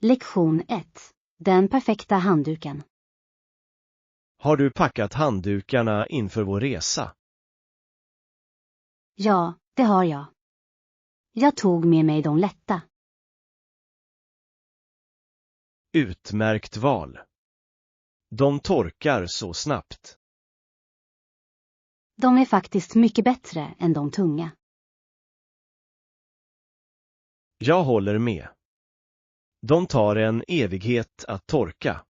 Lektion 1. Den perfekta handduken. Har du packat handdukarna inför vår resa? Ja, det har jag. Jag tog med mig de lätta. Utmärkt val. De torkar så snabbt. De är faktiskt mycket bättre än de tunga. Jag håller med. De tar en evighet att torka.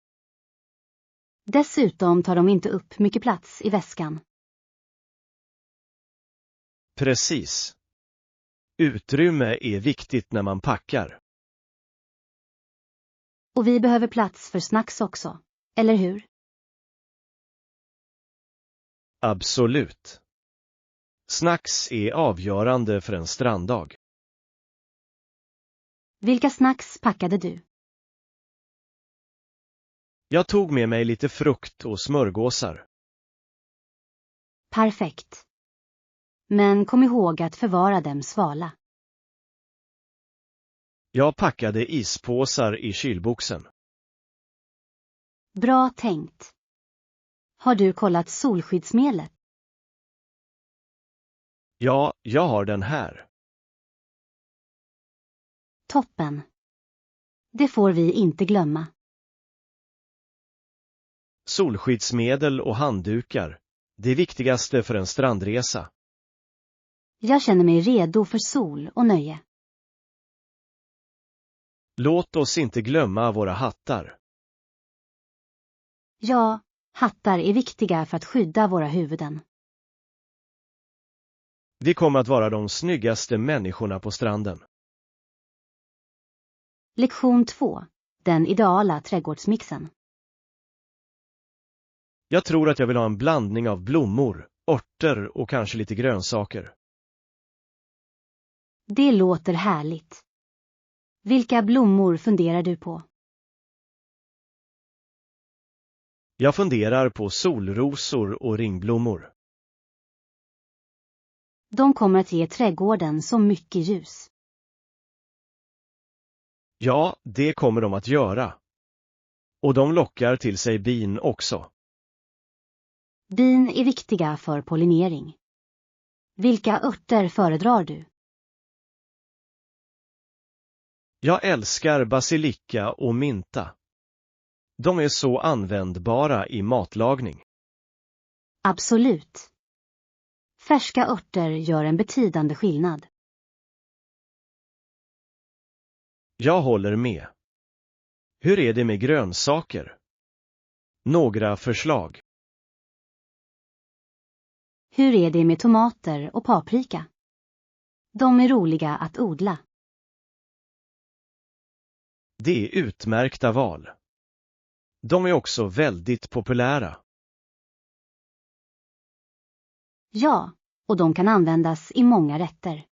Dessutom tar de inte upp mycket plats i väskan. Precis. Utrymme är viktigt när man packar. Och vi behöver plats för snacks också, eller hur? Absolut. Snacks är avgörande för en stranddag. Vilka snacks packade du? Jag tog med mig lite frukt och smörgåsar. Perfekt. Men kom ihåg att förvara dem svala. Jag packade ispåsar i kylboxen. Bra tänkt. Har du kollat solskyddsmedlet? Ja, jag har den här. Toppen. Det får vi inte glömma. Solskyddsmedel och handdukar. Det viktigaste för en strandresa. Jag känner mig redo för sol och nöje. Låt oss inte glömma våra hattar. Ja, hattar är viktiga för att skydda våra huvuden. Vi kommer att vara de snyggaste människorna på stranden. Lektion 2. Den ideala trädgårdsmixen. Jag tror att jag vill ha en blandning av blommor, örter och kanske lite grönsaker. Det låter härligt. Vilka blommor funderar du på? Jag funderar på solrosor och ringblommor. De kommer att ge trädgården så mycket ljus. Ja, det kommer de att göra. Och de lockar till sig bin också. Bin är viktiga för pollinering. Vilka örter föredrar du? Jag älskar basilika och mynta. De är så användbara i matlagning. Absolut. Färska örter gör en betydande skillnad. Jag håller med. Hur är det med grönsaker? Några förslag. Hur är det med tomater och paprika? De är roliga att odla. Det är utmärkta val. De är också väldigt populära. Ja, och de kan användas i många rätter.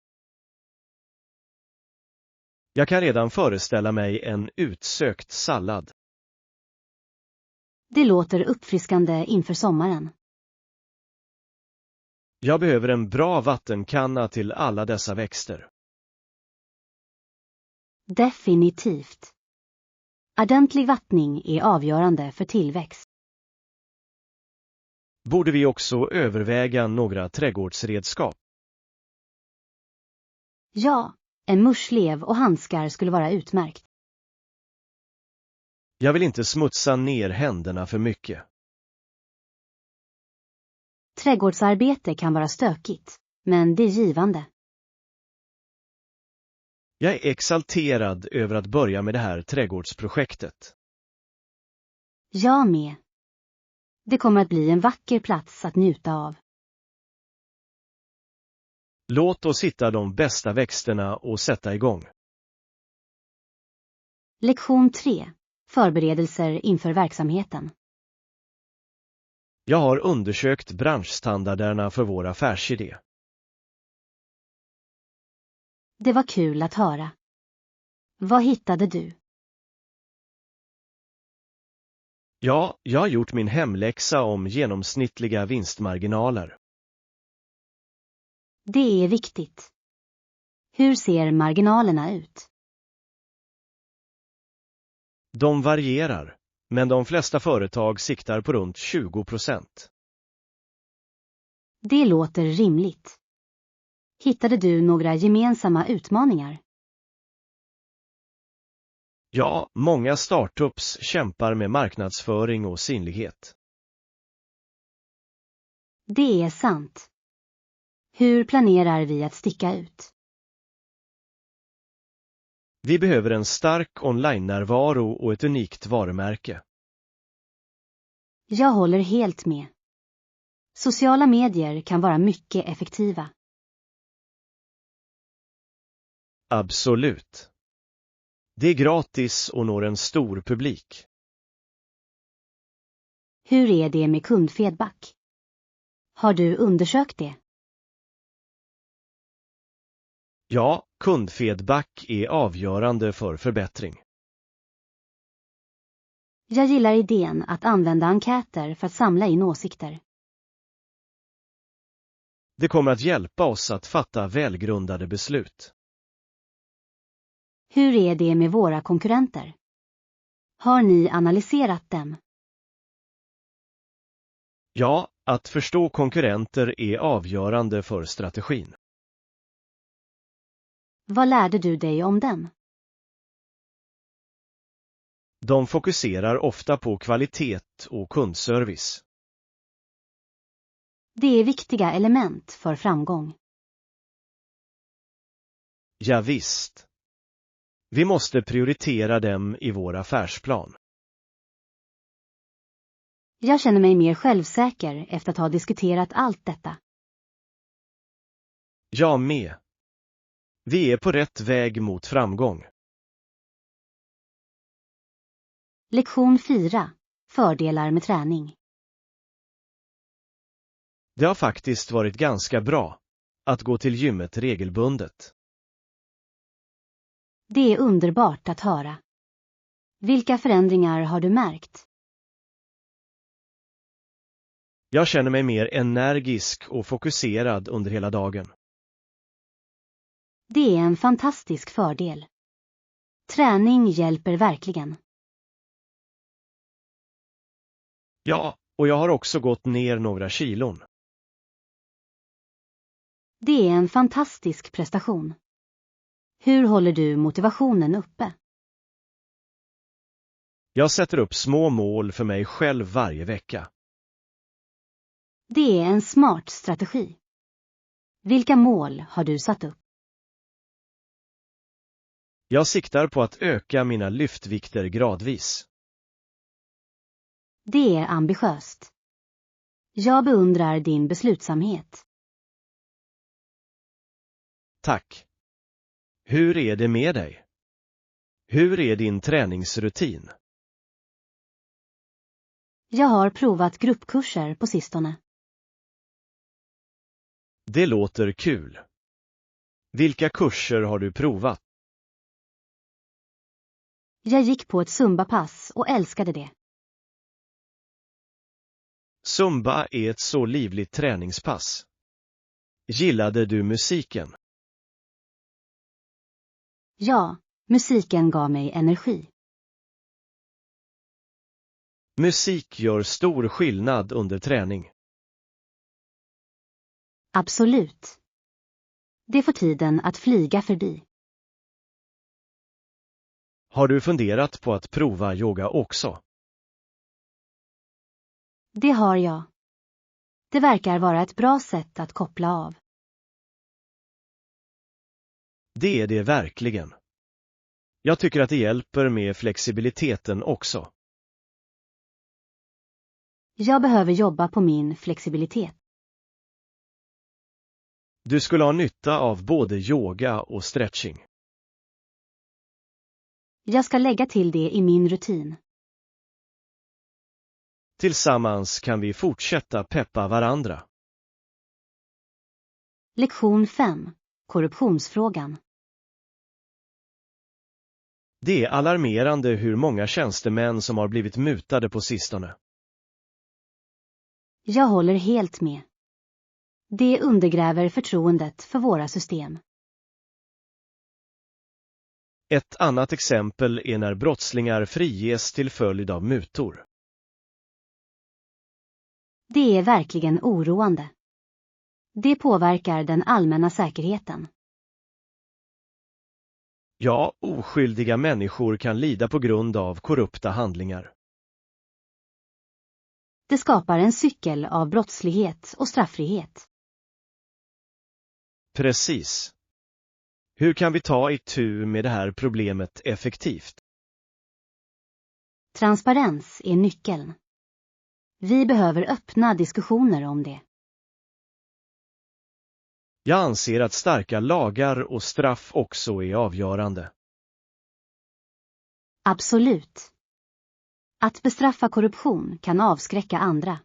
Jag kan redan föreställa mig en utsökt sallad. Det låter uppfriskande inför sommaren. Jag behöver en bra vattenkanna till alla dessa växter. Definitivt. Ordentlig vattning är avgörande för tillväxt. Borde vi också överväga några trädgårdsredskap? Ja, en muschlev och handskar skulle vara utmärkt. Jag vill inte smutsa ner händerna för mycket. Trädgårdsarbete kan vara stökigt, men det är givande. Jag är exalterad över att börja med det här trädgårdsprojektet. Jag med. Det kommer att bli en vacker plats att njuta av. Låt oss hitta de bästa växterna och sätta igång. Lektion 3. Förberedelser inför verksamheten. Jag har undersökt branschstandarderna för vår affärsidé. Det var kul att höra. Vad hittade du? Ja, jag har gjort min hemläxa om genomsnittliga vinstmarginaler. Det är viktigt. Hur ser marginalerna ut? De varierar, men de flesta företag siktar på runt 20%. Det låter rimligt. Hittade du några gemensamma utmaningar? Ja, många startups kämpar med marknadsföring och synlighet. Det är sant. Hur planerar vi att sticka ut? Vi behöver en stark online-närvaro och ett unikt varumärke. Jag håller helt med. Sociala medier kan vara mycket effektiva. Absolut. Det är gratis och når en stor publik. Hur är det med kundfeedback? Har du undersökt det? Ja, kundfeedback är avgörande för förbättring. Jag gillar idén att använda enkäter för att samla in åsikter. Det kommer att hjälpa oss att fatta välgrundade beslut. Hur är det med våra konkurrenter? Har ni analyserat dem? Ja, att förstå konkurrenter är avgörande för strategin. Vad lärde du dig om dem? De fokuserar ofta på kvalitet och kundservice. Det är viktiga element för framgång. Ja, visst. Vi måste prioritera dem i vår affärsplan. Jag känner mig mer självsäker efter att ha diskuterat allt detta. Jag med. Vi är på rätt väg mot framgång. Lektion 4. Fördelar med träning. Det har faktiskt varit ganska bra att gå till gymmet regelbundet. Det är underbart att höra. Vilka förändringar har du märkt? Jag känner mig mer energisk och fokuserad under hela dagen. Det är en fantastisk fördel. Träning hjälper verkligen. Ja, och jag har också gått ner några kilon. Det är en fantastisk prestation. Hur håller du motivationen uppe? Jag sätter upp små mål för mig själv varje vecka. Det är en smart strategi. Vilka mål har du satt upp? Jag siktar på att öka mina lyftvikter gradvis. Det är ambitiöst. Jag beundrar din beslutsamhet. Tack. Hur är det med dig? Hur är din träningsrutin? Jag har provat gruppkurser på sistone. Det låter kul. Vilka kurser har du provat? Jag gick på ett zumbapass och älskade det. Zumba är ett så livligt träningspass. Gillade du musiken? Ja, musiken gav mig energi. Musik gör stor skillnad under träning. Absolut. Det får tiden att flyga förbi. Har du funderat på att prova yoga också? Det har jag. Det verkar vara ett bra sätt att koppla av. Det är det verkligen. Jag tycker att det hjälper med flexibiliteten också. Jag behöver jobba på min flexibilitet. Du skulle ha nytta av både yoga och stretching. Jag ska lägga till det i min rutin. Tillsammans kan vi fortsätta peppa varandra. Lektion 5. Korruptionsfrågan. Det är alarmerande hur många tjänstemän som har blivit mutade på sistone. Jag håller helt med. Det undergräver förtroendet för våra system. Ett annat exempel är när brottslingar friges till följd av mutor. Det är verkligen oroande. Det påverkar den allmänna säkerheten. Ja, oskyldiga människor kan lida på grund av korrupta handlingar. Det skapar en cykel av brottslighet och straffrihet. Precis. Hur kan vi ta itu med det här problemet effektivt? Transparens är nyckeln. Vi behöver öppna diskussioner om det. Jag anser att starka lagar och straff också är avgörande. Absolut. Att bestraffa korruption kan avskräcka andra.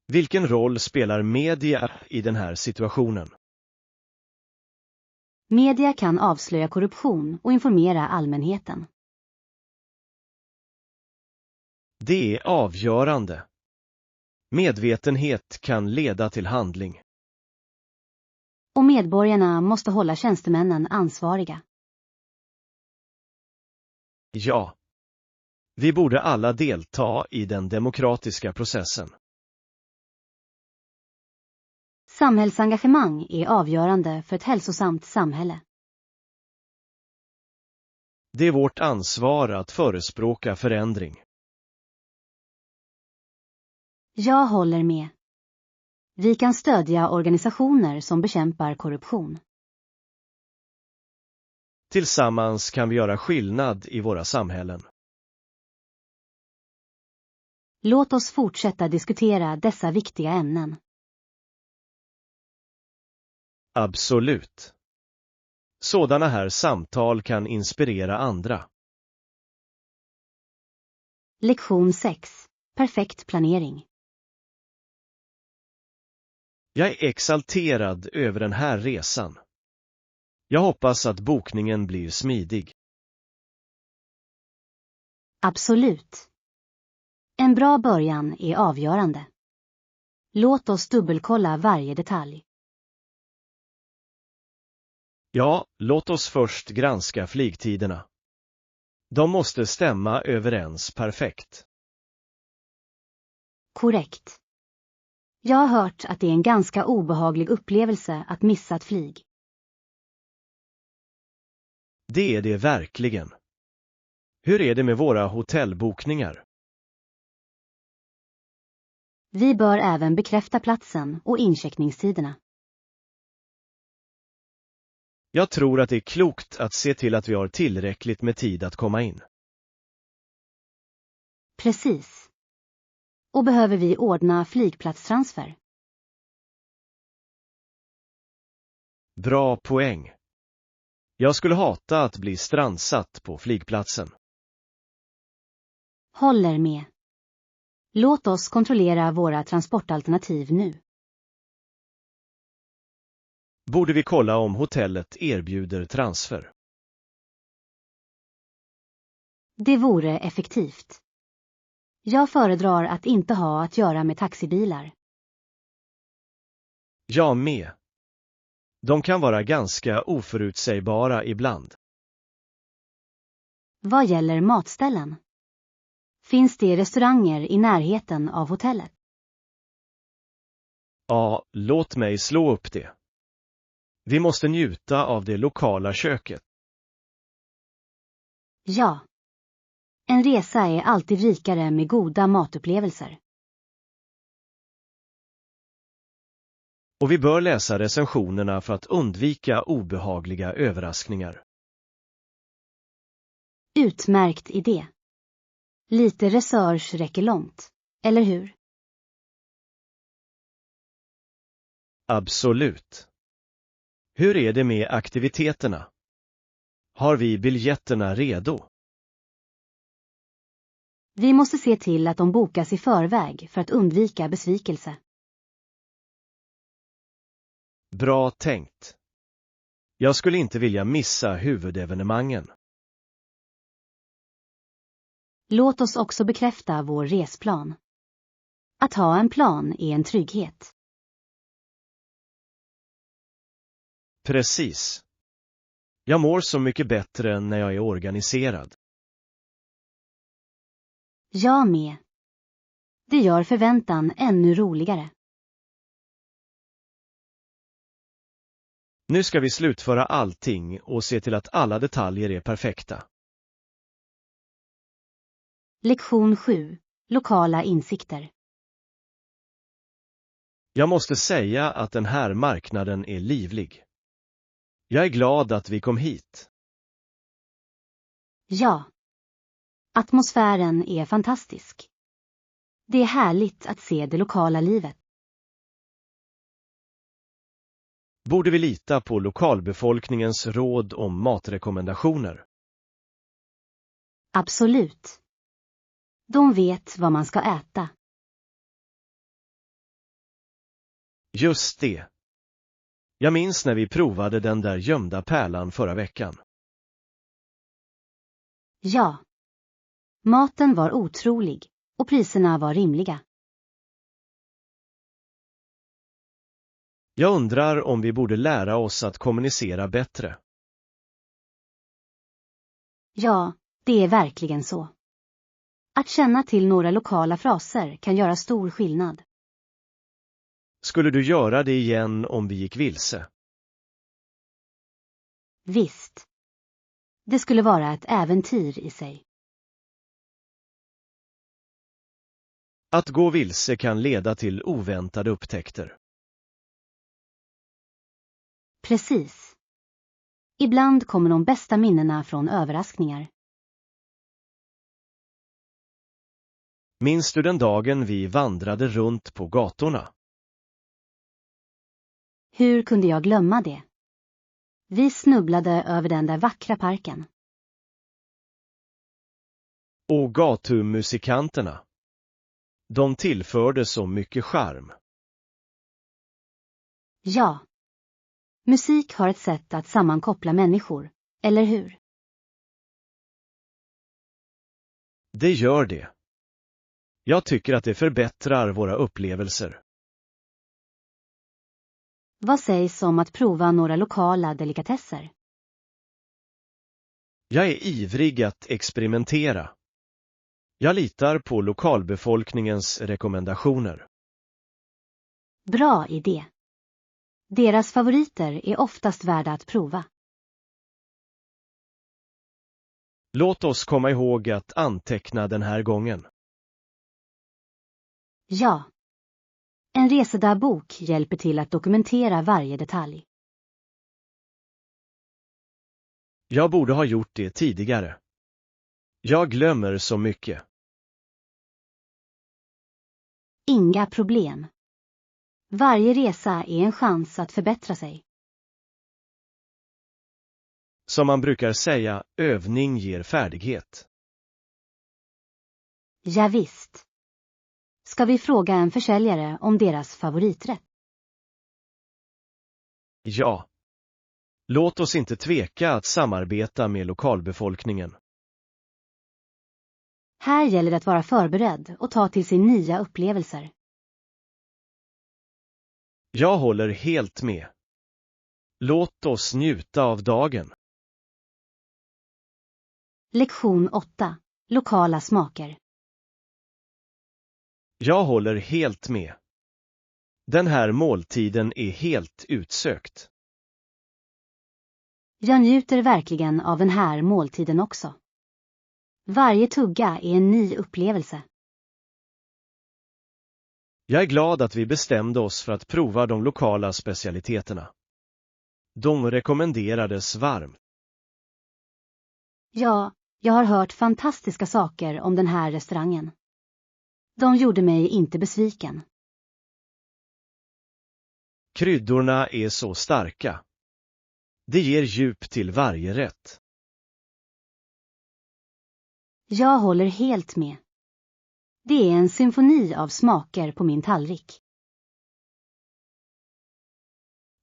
Vilken roll spelar media i den här situationen? Media kan avslöja korruption och informera allmänheten. Det är avgörande. Medvetenhet kan leda till handling. Och medborgarna måste hålla tjänstemännen ansvariga. Ja. Vi borde alla delta i den demokratiska processen. Samhällsengagemang är avgörande för ett hälsosamt samhälle. Det är vårt ansvar att förespråka förändring. Jag håller med. Vi kan stödja organisationer som bekämpar korruption. Tillsammans kan vi göra skillnad i våra samhällen. Låt oss fortsätta diskutera dessa viktiga ämnen. Absolut. Sådana här samtal kan inspirera andra. Lektion 6. Perfekt planering. Jag är exalterad över den här resan. Jag hoppas att bokningen blir smidig. Absolut. En bra början är avgörande. Låt oss dubbelkolla varje detalj. Ja, låt oss först granska flygtiderna. De måste stämma överens perfekt. Korrekt. Jag har hört att det är en ganska obehaglig upplevelse att missa ett flyg. Det är det verkligen. Hur är det med våra hotellbokningar? Vi bör även bekräfta platsen och incheckningstiderna. Jag tror att det är klokt att se till att vi har tillräckligt med tid att komma in. Precis. Och behöver vi ordna flygplatstransfer? Bra poäng. Jag skulle hata att bli strandsatt på flygplatsen. Håller med. Låt oss kontrollera våra transportalternativ nu. Borde vi kolla om hotellet erbjuder transfer? Det vore effektivt. Jag föredrar att inte ha att göra med taxibilar. Jag med. De kan vara ganska oförutsägbara ibland. Vad gäller matställen? Finns det restauranger i närheten av hotellet? Ja, låt mig slå upp det. Vi måste njuta av det lokala köket. Ja. En resa är alltid rikare med goda matupplevelser. Och vi bör läsa recensionerna för att undvika obehagliga överraskningar. Utmärkt idé. Lite research räcker långt, eller hur? Absolut. Hur är det med aktiviteterna? Har vi biljetterna redo? Vi måste se till att de bokas i förväg för att undvika besvikelse. Bra tänkt. Jag skulle inte vilja missa huvudevenemangen. Låt oss också bekräfta vår resplan. Att ha en plan är en trygghet. Precis. Jag mår så mycket bättre när jag är organiserad. Jag med. Det gör förväntan ännu roligare. Nu ska vi slutföra allting och se till att alla detaljer är perfekta. Lektion 7. Lokala insikter. Jag måste säga att den här marknaden är livlig. Jag är glad att vi kom hit. Ja. Atmosfären är fantastisk. Det är härligt att se det lokala livet. Borde vi lita på lokalbefolkningens råd om matrekommendationer? Absolut. De vet vad man ska äta. Just det. Jag minns när vi provade den där gömda pärlan förra veckan. Ja. Maten var otrolig och priserna var rimliga. Jag undrar om vi borde lära oss att kommunicera bättre. Ja, det är verkligen så. Att känna till några lokala fraser kan göra stor skillnad. Skulle du göra det igen om vi gick vilse? Visst. Det skulle vara ett äventyr i sig. Att gå vilse kan leda till oväntade upptäckter. Precis. Ibland kommer de bästa minnena från överraskningar. Minns du den dagen vi vandrade runt på gatorna? Hur kunde jag glömma det? Vi snubblade över den där vackra parken. Och gatumusikanterna. De tillförde så mycket charm. Ja. Musik har ett sätt att sammankoppla människor, eller hur? Det gör det. Jag tycker att det förbättrar våra upplevelser. Vad sägs om att prova några lokala delikatesser? Jag är ivrig att experimentera. Jag litar på lokalbefolkningens rekommendationer. Bra idé. Deras favoriter är oftast värda att prova. Låt oss komma ihåg att anteckna den här gången. Ja. En resedagbok hjälper till att dokumentera varje detalj. Jag borde ha gjort det tidigare. Jag glömmer så mycket. Inga problem. Varje resa är en chans att förbättra sig. Som man brukar säga, övning ger färdighet. Ja, visst. Ska vi fråga en försäljare om deras favoriträtt? Ja. Låt oss inte tveka att samarbeta med lokalbefolkningen. Här gäller det att vara förberedd och ta till sig nya upplevelser. Jag håller helt med. Låt oss njuta av dagen. Lektion 8. Lokala smaker. Jag håller helt med. Den här måltiden är helt utsökt. Jag njuter verkligen av den här måltiden också. Varje tugga är en ny upplevelse. Jag är glad att vi bestämde oss för att prova de lokala specialiteterna. De rekommenderades varmt. Ja, jag har hört fantastiska saker om den här restaurangen. De gjorde mig inte besviken. Kryddorna är så starka. Det ger djup till varje rätt. Jag håller helt med. Det är en symfoni av smaker på min tallrik.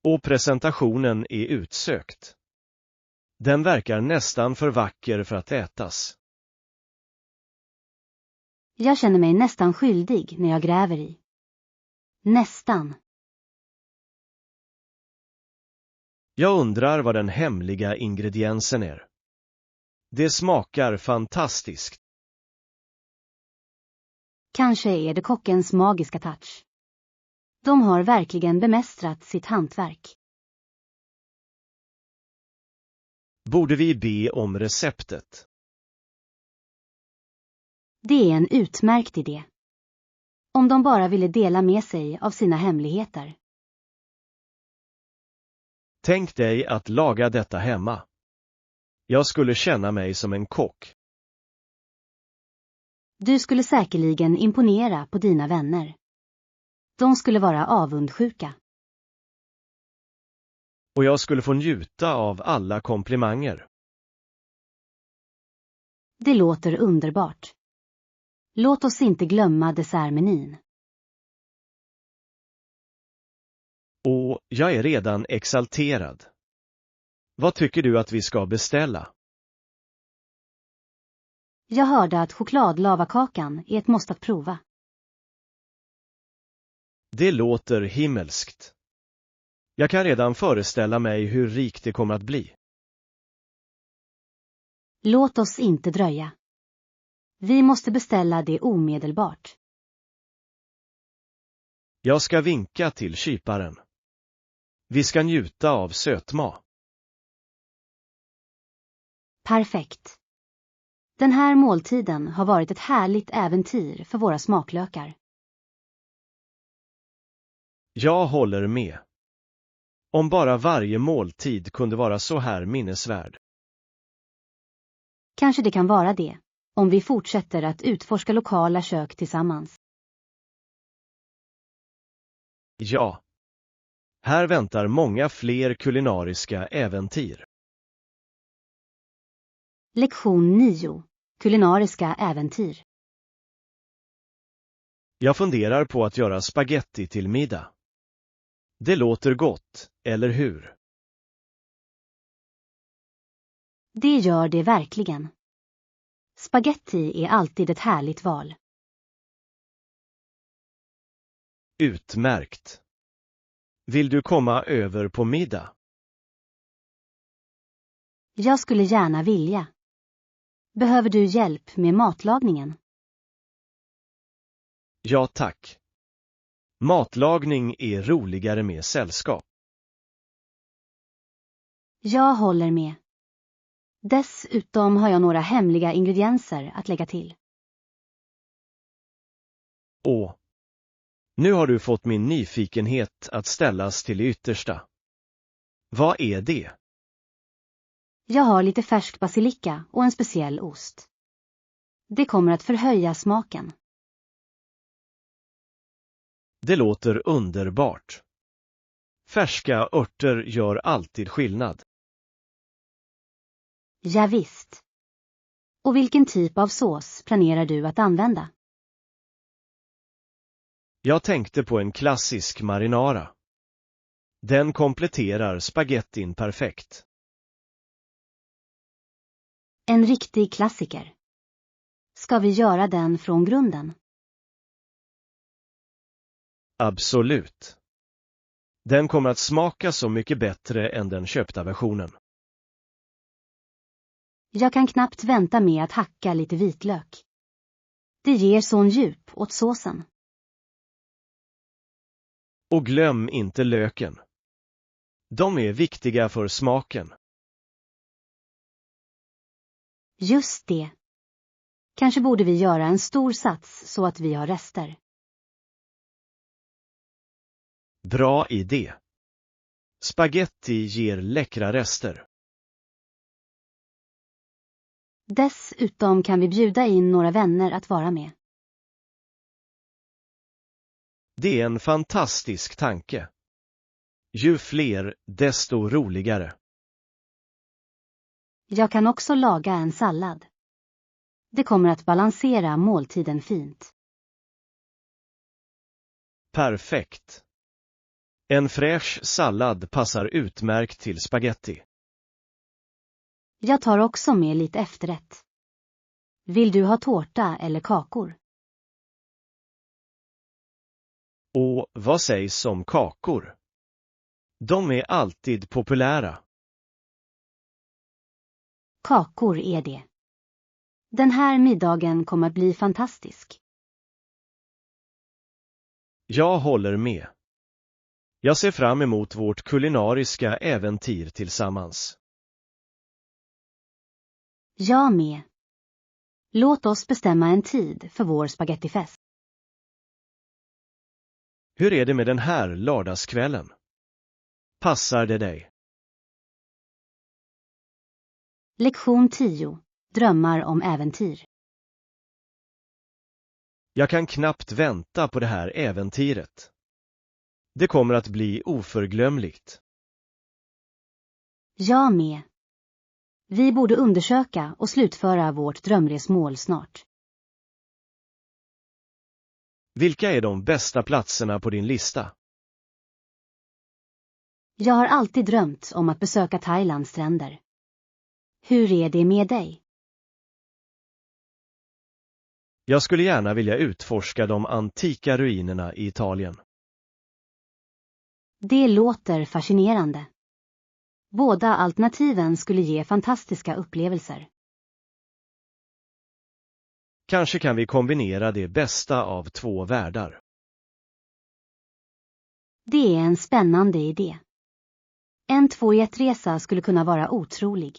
Och presentationen är utsökt. Den verkar nästan för vacker för att ätas. Jag känner mig nästan skyldig när jag gräver i. Nästan. Jag undrar vad den hemliga ingrediensen är. Det smakar fantastiskt. Kanske är det kockens magiska touch. De har verkligen bemästrat sitt hantverk. Borde vi be om receptet? Det är en utmärkt idé. Om de bara ville dela med sig av sina hemligheter. Tänk dig att laga detta hemma. Jag skulle känna mig som en kock. Du skulle säkerligen imponera på dina vänner. De skulle vara avundsjuka. Och jag skulle få njuta av alla komplimanger. Det låter underbart. Låt oss inte glömma dessertmenyn. Och jag är redan exalterad. Vad tycker du att vi ska beställa? Jag hörde att chokladlavakakan är ett måste att prova. Det låter himmelskt. Jag kan redan föreställa mig hur rikt det kommer att bli. Låt oss inte dröja. Vi måste beställa det omedelbart. Jag ska vinka till kyparen. Vi ska njuta av sötma. Perfekt. Den här måltiden har varit ett härligt äventyr för våra smaklökar. Jag håller med. Om bara varje måltid kunde vara så här minnesvärd. Kanske det kan vara det, om vi fortsätter att utforska lokala kök tillsammans. Ja. Här väntar många fler kulinariska äventyr. Lektion 9. Kulinariska äventyr. Jag funderar på att göra spaghetti till middag. Det låter gott, eller hur? Det gör det verkligen. Spaghetti är alltid ett härligt val. Utmärkt. Vill du komma över på middag? Jag skulle gärna vilja. Behöver du hjälp med matlagningen? Ja tack. Matlagning är roligare med sällskap. Jag håller med. Dessutom har jag några hemliga ingredienser att lägga till. Åh. Nu har du fått min nyfikenhet att ställas till det yttersta. Vad är det? Jag har lite färsk basilika och en speciell ost. Det kommer att förhöja smaken. Det låter underbart. Färska örter gör alltid skillnad. Ja, visst. Och vilken typ av sås planerar du att använda? Jag tänkte på en klassisk marinara. Den kompletterar spagettin perfekt. En riktig klassiker. Ska vi göra den från grunden? Absolut. Den kommer att smaka så mycket bättre än den köpta versionen. Jag kan knappt vänta med att hacka lite vitlök. Det ger sån djup åt såsen. Och glöm inte löken. De är viktiga för smaken. Just det. Kanske borde vi göra en stor sats så att vi har rester. Bra idé. Spaghetti ger läckra rester. Dessutom kan vi bjuda in några vänner att vara med. Det är en fantastisk tanke. Ju fler, desto roligare. Jag kan också laga en sallad. Det kommer att balansera måltiden fint. Perfekt. En fräsch sallad passar utmärkt till spaghetti. Jag tar också med lite efterrätt. Vill du ha tårta eller kakor? Och vad sägs om kakor? De är alltid populära. Kakor är det. Den här middagen kommer att bli fantastisk. Jag håller med. Jag ser fram emot vårt kulinariska äventyr tillsammans. Jag med. Låt oss bestämma en tid för vår spagettifest. Hur är det med den här lördagskvällen? Passar det dig? Lektion 10. Drömmar om äventyr. Jag kan knappt vänta på det här äventyret. Det kommer att bli oförglömligt. Jag med. Vi borde undersöka och slutföra vårt drömresmål snart. Vilka är de bästa platserna på din lista? Jag har alltid drömt om att besöka Thailands stränder. Hur är det med dig? Jag skulle gärna vilja utforska de antika ruinerna i Italien. Det låter fascinerande. Båda alternativen skulle ge fantastiska upplevelser. Kanske kan vi kombinera det bästa av två världar. Det är en spännande idé. En 2-i-1-resa skulle kunna vara otrolig.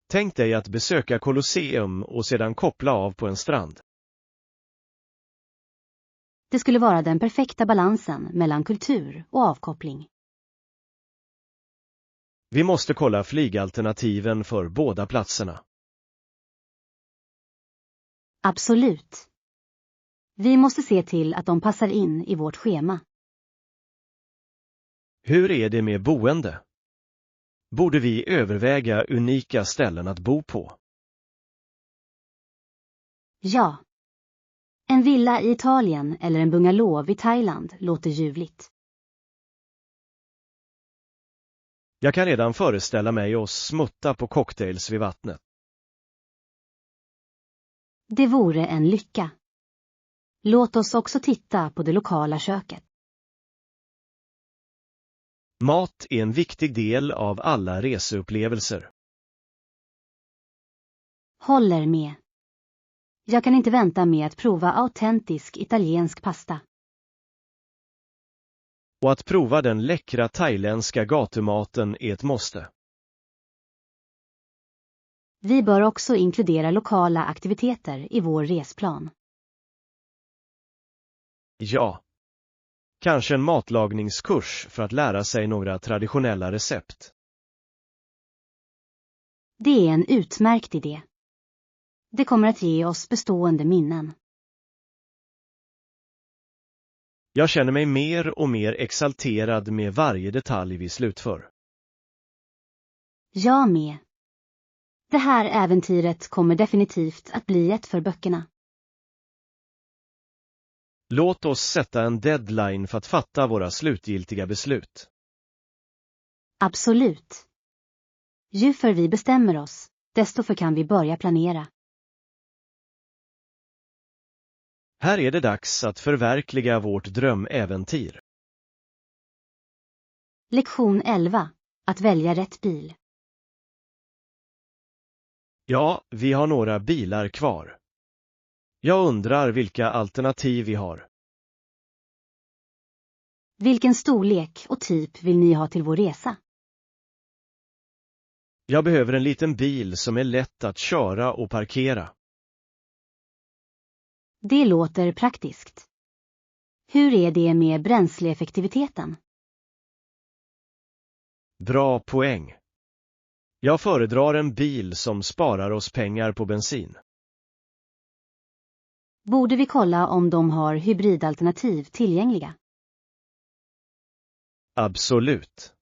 Tänk dig att besöka Colosseum och sedan koppla av på en strand. Det skulle vara den perfekta balansen mellan kultur och avkoppling. Vi måste kolla flygalternativen för båda platserna. Absolut. Vi måste se till att de passar in i vårt schema. Hur är det med boende? Borde vi överväga unika ställen att bo på? Ja. En villa i Italien eller en bungalow i Thailand låter ljuvligt. Jag kan redan föreställa mig oss smutta på cocktails vid vattnet. Det vore en lycka. Låt oss också titta på det lokala köket. Mat är en viktig del av alla reseupplevelser. Håller med. Jag kan inte vänta med att prova autentisk italiensk pasta. Och att prova den läckra thailändska gatumaten är ett måste. Vi bör också inkludera lokala aktiviteter i vår resplan. Ja. Kanske en matlagningskurs för att lära sig några traditionella recept. Det är en utmärkt idé. Det kommer att ge oss bestående minnen. Jag känner mig mer och mer exalterad med varje detalj vi slutför. Jag med. Det här äventyret kommer definitivt att bli ett för böckerna. Låt oss sätta en deadline för att fatta våra slutgiltiga beslut. Absolut. Ju förr vi bestämmer oss, desto för kan vi börja planera. Här är det dags att förverkliga vårt drömäventyr. Lektion 11. Att välja rätt bil. Ja, vi har några bilar kvar. Jag undrar vilka alternativ vi har. Vilken storlek och typ vill ni ha till vår resa? Jag behöver en liten bil som är lätt att köra och parkera. Det låter praktiskt. Hur är det med bränsleeffektiviteten? Bra poäng. Jag föredrar en bil som sparar oss pengar på bensin. Borde vi kolla om de har hybridalternativ tillgängliga? Absolut.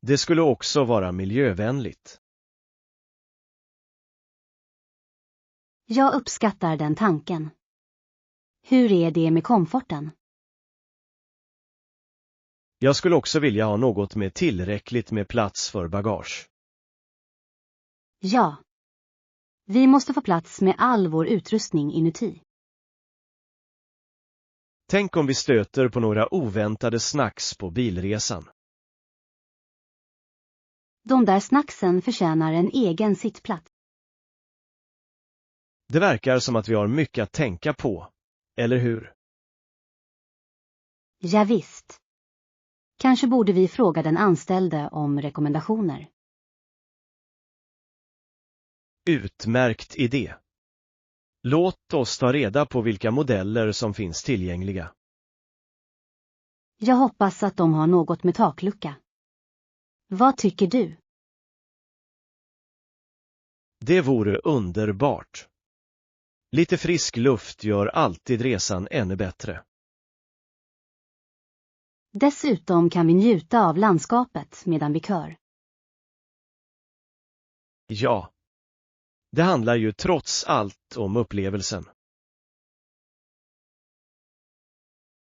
Det skulle också vara miljövänligt. Jag uppskattar den tanken. Hur är det med komforten? Jag skulle också vilja ha något med tillräckligt med plats för bagage. Ja. Vi måste få plats med all vår utrustning inuti. Tänk om vi stöter på några oväntade snacks på bilresan. De där snacksen förtjänar en egen sittplats. Det verkar som att vi har mycket att tänka på, eller hur? Ja, visst. Kanske borde vi fråga den anställde om rekommendationer. Utmärkt idé. Låt oss ta reda på vilka modeller som finns tillgängliga. Jag hoppas att de har något med taklucka. Vad tycker du? Det vore underbart. Lite frisk luft gör alltid resan ännu bättre. Dessutom kan vi njuta av landskapet medan vi kör. Ja. Det handlar ju trots allt om upplevelsen.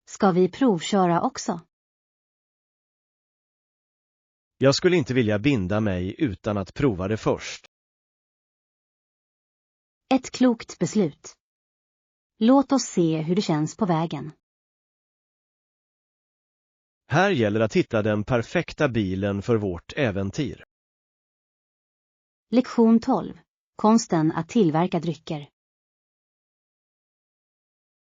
Ska vi provköra också? Jag skulle inte vilja binda mig utan att prova det först. Ett klokt beslut. Låt oss se hur det känns på vägen. Här gäller att hitta den perfekta bilen för vårt äventyr. Lektion 12. Konsten att tillverka drycker.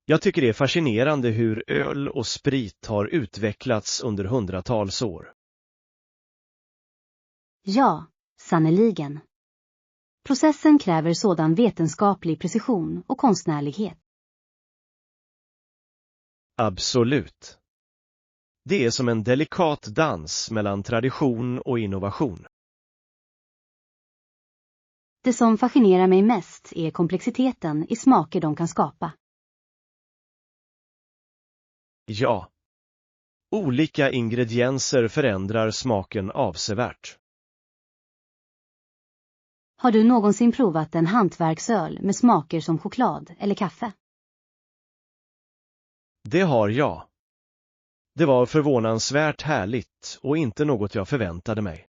Jag tycker det är fascinerande hur öl och sprit har utvecklats under hundratals år. Ja, sannoliken. Processen kräver sådan vetenskaplig precision och konstnärlighet. Absolut. Det är som en delikat dans mellan tradition och innovation. Det som fascinerar mig mest är komplexiteten i smaker de kan skapa. Ja. Olika ingredienser förändrar smaken avsevärt. Har du någonsin provat en hantverksöl med smaker som choklad eller kaffe? Det har jag. Det var förvånansvärt härligt och inte något jag förväntade mig.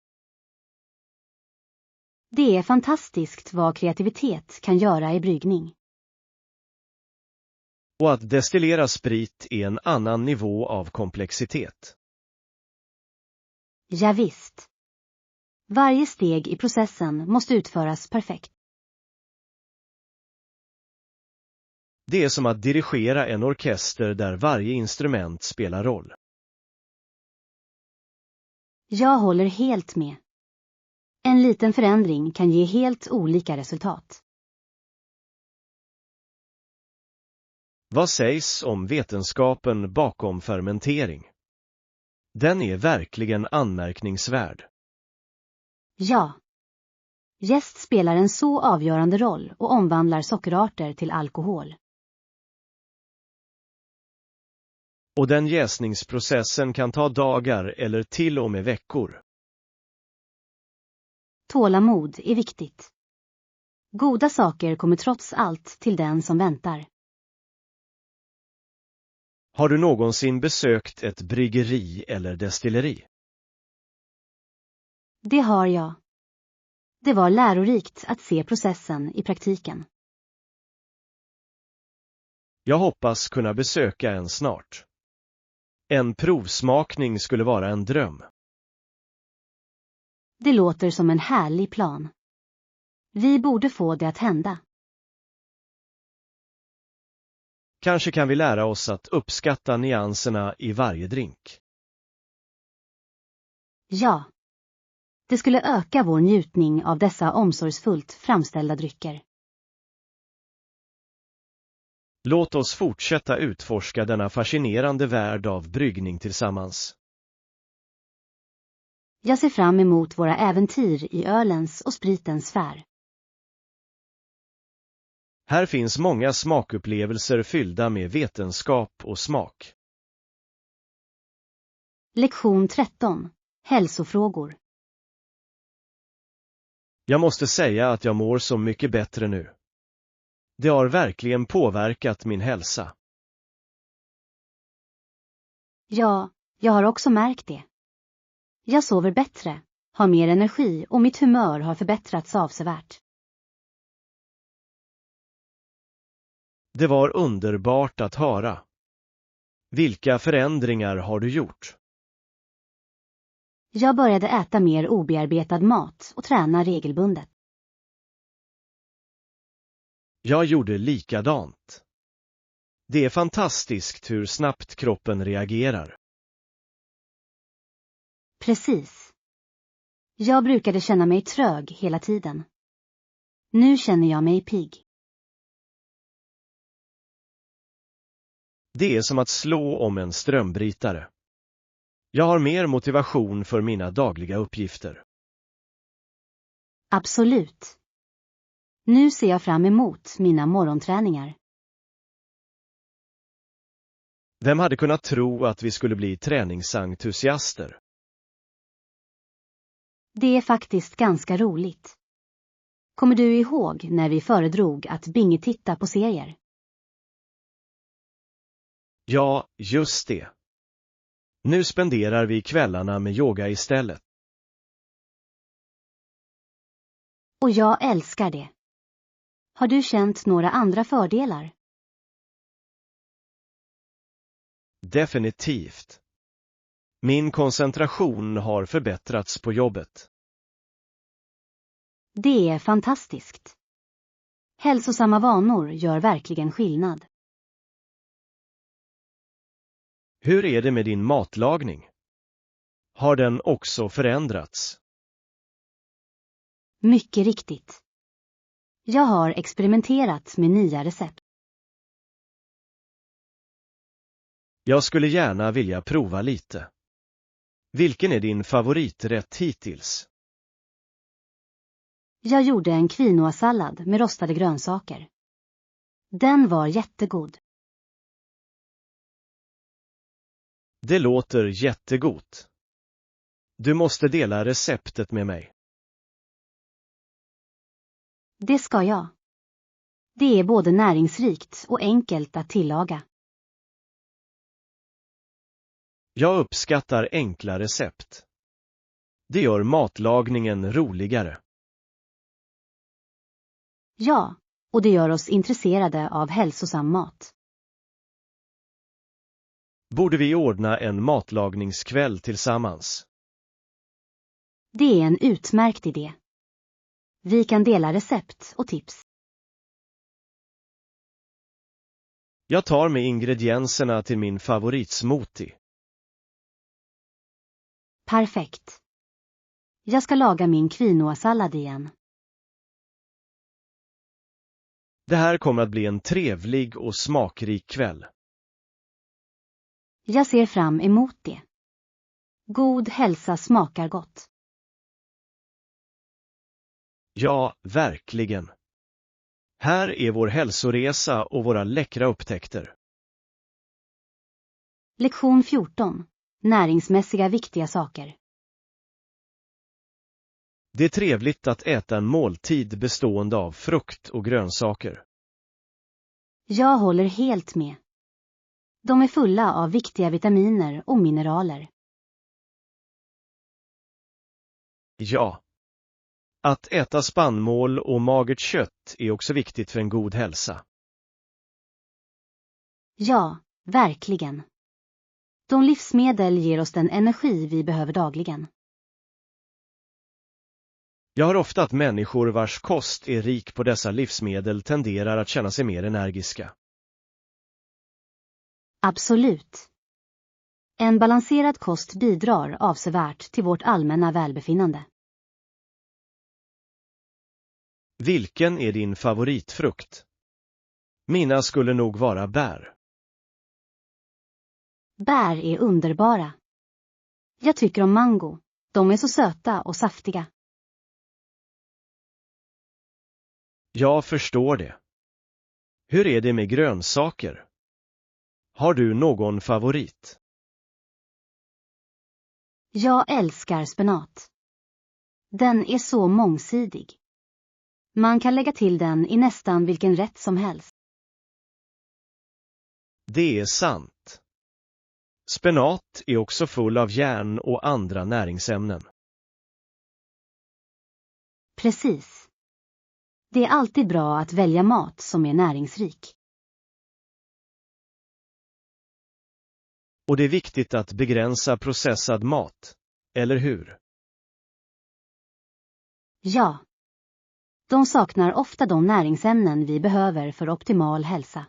Det är fantastiskt vad kreativitet kan göra i bryggning. Och att destillera sprit är en annan nivå av komplexitet. Ja, visst. Varje steg i processen måste utföras perfekt. Det är som att dirigera en orkester där varje instrument spelar roll. Jag håller helt med. En liten förändring kan ge helt olika resultat. Vad sägs om vetenskapen bakom fermentering? Den är verkligen anmärkningsvärd. Ja. Jäst spelar en så avgörande roll och omvandlar sockerarter till alkohol. Och den jäsningsprocessen kan ta dagar eller till och med veckor. Tålamod är viktigt. Goda saker kommer trots allt till den som väntar. Har du någonsin besökt ett bryggeri eller destilleri? Det har jag. Det var lärorikt att se processen i praktiken. Jag hoppas kunna besöka en snart. En provsmakning skulle vara en dröm. Det låter som en härlig plan. Vi borde få det att hända. Kanske kan vi lära oss att uppskatta nyanserna i varje drink. Ja. Det skulle öka vår njutning av dessa omsorgsfullt framställda drycker. Låt oss fortsätta utforska denna fascinerande värld av bryggning tillsammans. Jag ser fram emot våra äventyr i ölens och spritens sfär. Här finns många smakupplevelser fyllda med vetenskap och smak. Lektion 13. Hälsofrågor. Jag måste säga att jag mår så mycket bättre nu. Det har verkligen påverkat min hälsa. Ja, jag har också märkt det. Jag sover bättre, har mer energi och mitt humör har förbättrats avsevärt. Det var underbart att höra. Vilka förändringar har du gjort? Jag började äta mer obearbetad mat och träna regelbundet. Jag gjorde likadant. Det är fantastiskt hur snabbt kroppen reagerar. Precis. Jag brukade känna mig trög hela tiden. Nu känner jag mig pigg. Det är som att slå om en strömbrytare. Jag har mer motivation för mina dagliga uppgifter. Absolut. Nu ser jag fram emot mina morgonträningar. Vem hade kunnat tro att vi skulle bli träningsentusiaster? Det är faktiskt ganska roligt. Kommer du ihåg när vi föredrog att bingetitta på serier? Ja, just det. Nu spenderar vi kvällarna med yoga istället. Och jag älskar det. Har du känt några andra fördelar? Definitivt. Min koncentration har förbättrats på jobbet. Det är fantastiskt. Hälsosamma vanor gör verkligen skillnad. Hur är det med din matlagning? Har den också förändrats? Mycket riktigt. Jag har experimenterat med nya recept. Jag skulle gärna vilja prova lite. Vilken är din favoriträtt hittills? Jag gjorde en quinoa-sallad med rostade grönsaker. Den var jättegod. Det låter jättegott. Du måste dela receptet med mig. Det ska jag. Det är både näringsrikt och enkelt att tillaga. Jag uppskattar enkla recept. Det gör matlagningen roligare. Ja, och det gör oss intresserade av hälsosam mat. Borde vi ordna en matlagningskväll tillsammans? Det är en utmärkt idé. Vi kan dela recept och tips. Jag tar med ingredienserna till min favoritsmoothie. Perfekt. Jag ska laga min quinoa-sallad igen. Det här kommer att bli en trevlig och smakrik kväll. Jag ser fram emot det. God hälsa smakar gott. Ja, verkligen. Här är vår hälsoresa och våra läckra upptäckter. Lektion 14. Näringsmässiga viktiga saker. Det är trevligt att äta en måltid bestående av frukt och grönsaker. Jag håller helt med. De är fulla av viktiga vitaminer och mineraler. Ja. Att äta spannmål och magert kött är också viktigt för en god hälsa. Ja, verkligen. De livsmedel ger oss den energi vi behöver dagligen. Jag har ofta att människor vars kost är rik på dessa livsmedel tenderar att känna sig mer energiska. Absolut. En balanserad kost bidrar avsevärt till vårt allmänna välbefinnande. Vilken är din favoritfrukt? Mina skulle nog vara bär. Bär är underbara. Jag tycker om mango. De är så söta och saftiga. Jag förstår det. Hur är det med grönsaker? Har du någon favorit? Jag älskar spenat. Den är så mångsidig. Man kan lägga till den i nästan vilken rätt som helst. Det är sant. Spenat är också full av järn och andra näringsämnen. Precis. Det är alltid bra att välja mat som är näringsrik. Och det är viktigt att begränsa processad mat, eller hur? Ja. De saknar ofta de näringsämnen vi behöver för optimal hälsa.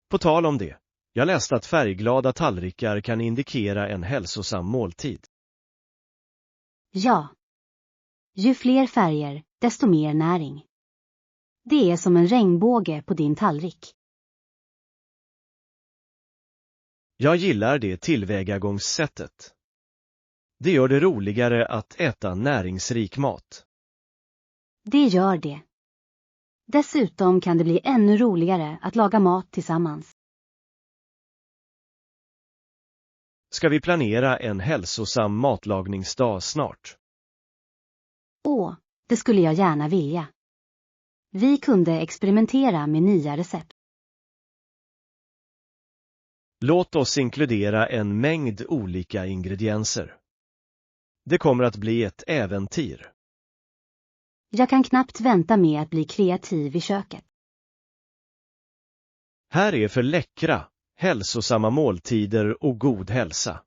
På tal om det, jag läste att färgglada tallrikar kan indikera en hälsosam måltid. Ja. Ju fler färger, desto mer näring. Det är som en regnbåge på din tallrik. Jag gillar det tillvägagångssättet. Det gör det roligare att äta näringsrik mat. Det gör det. Dessutom kan det bli ännu roligare att laga mat tillsammans. Ska vi planera en hälsosam matlagningsdag snart? Åh, det skulle jag gärna vilja. Vi kunde experimentera med nya recept. Låt oss inkludera en mängd olika ingredienser. Det kommer att bli ett äventyr. Jag kan knappt vänta med att bli kreativ i köket. Här är för läckra, hälsosamma måltider och god hälsa.